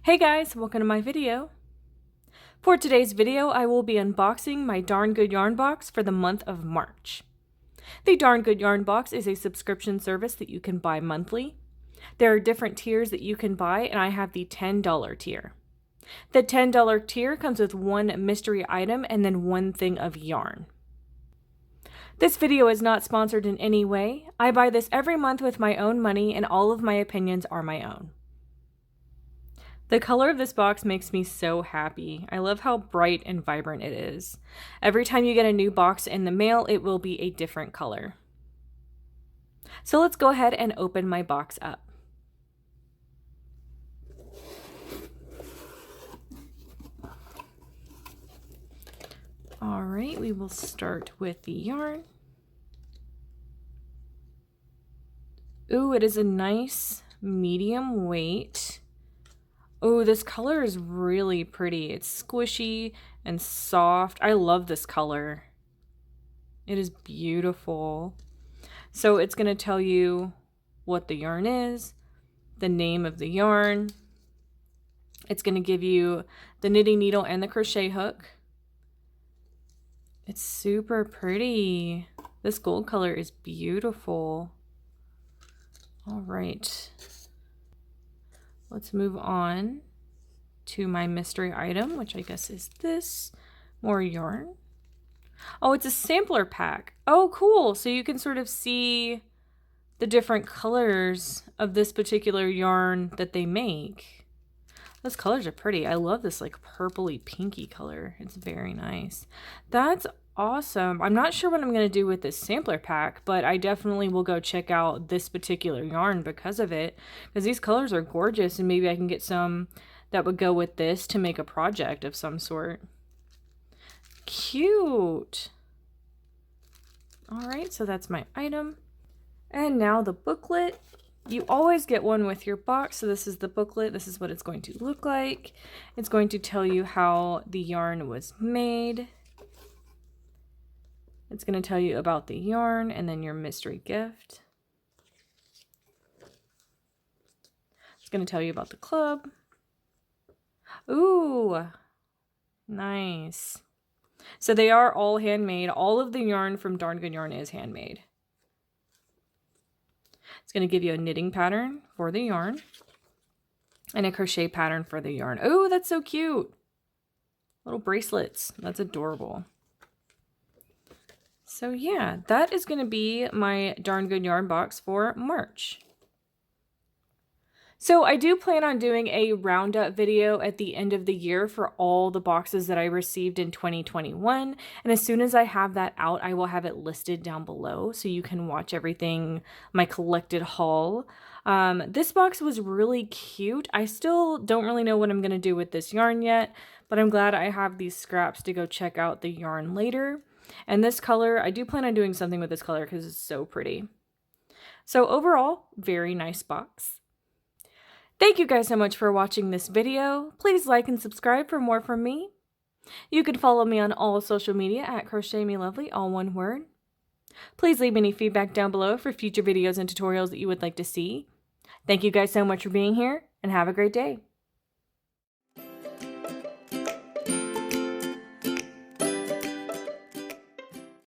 Hey guys, welcome to my video. For today's video, I will be unboxing my Darn Good Yarn box for the month of March. The Darn Good Yarn box is a subscription service that you can buy monthly. There are different tiers that you can buy, and I have the $10 tier. The $10 tier comes with one mystery item and then one thing of yarn. This video is not sponsored in any way. I buy this every month with my own money, and all of my opinions are my own. The color of this box makes me so happy. I love how bright and vibrant it is. Every time you get a new box in the mail, it will be a different color. So let's go ahead and open my box up. All right, we will start with the yarn. Ooh, it is a nice medium weight. Oh, this color is really pretty. It's squishy and soft. I love this color. It is beautiful. So it's going to tell you what the yarn is, the name of the yarn. It's going to give you the knitting needle and the crochet hook. It's super pretty. This gold color is beautiful. All right. Let's move on to my mystery item, which I guess is this. More yarn. Oh, it's a sampler pack. Oh, cool. So you can sort of see the different colors of this particular yarn that they make. Those colors are pretty. I love this like purpley pinky color. It's very nice. That's awesome. I'm not sure what I'm going to do with this sampler pack, but I definitely will go check out this particular yarn because of it, because these colors are gorgeous, and maybe I can get some that would go with this to make a project of some sort. Cute. All right, so that's my item. And now the booklet. You always get one with your box, so this is the booklet. This is what it's going to look like. It's going to tell you how the yarn was made. It's going to tell you about the yarn and then your mystery gift. It's going to tell you about the club. Ooh, nice. So they are all handmade. All of the yarn from Darn Good Yarn is handmade. It's going to give you a knitting pattern for the yarn and a crochet pattern for the yarn. Oh, that's so cute. Little bracelets. That's adorable. So yeah, that is going to be my Darn Good Yarn box for March. So I do plan on doing a roundup video at the end of the year for all the boxes that I received in 2021. And as soon as I have that out, I will have it listed down below so you can watch everything, my collected haul. This box was really cute. I still don't really know what I'm going to do with this yarn yet, but I'm glad I have these scraps to go check out the yarn later. And this color, I do plan on doing something with this color because it's so pretty. So overall, very nice box. Thank you guys so much for watching this video. Please like and subscribe for more from me. You can follow me on all social media at crochetmelovely, all one word. Please leave any feedback down below for future videos and tutorials that you would like to see. Thank you guys so much for being here, and have a great day.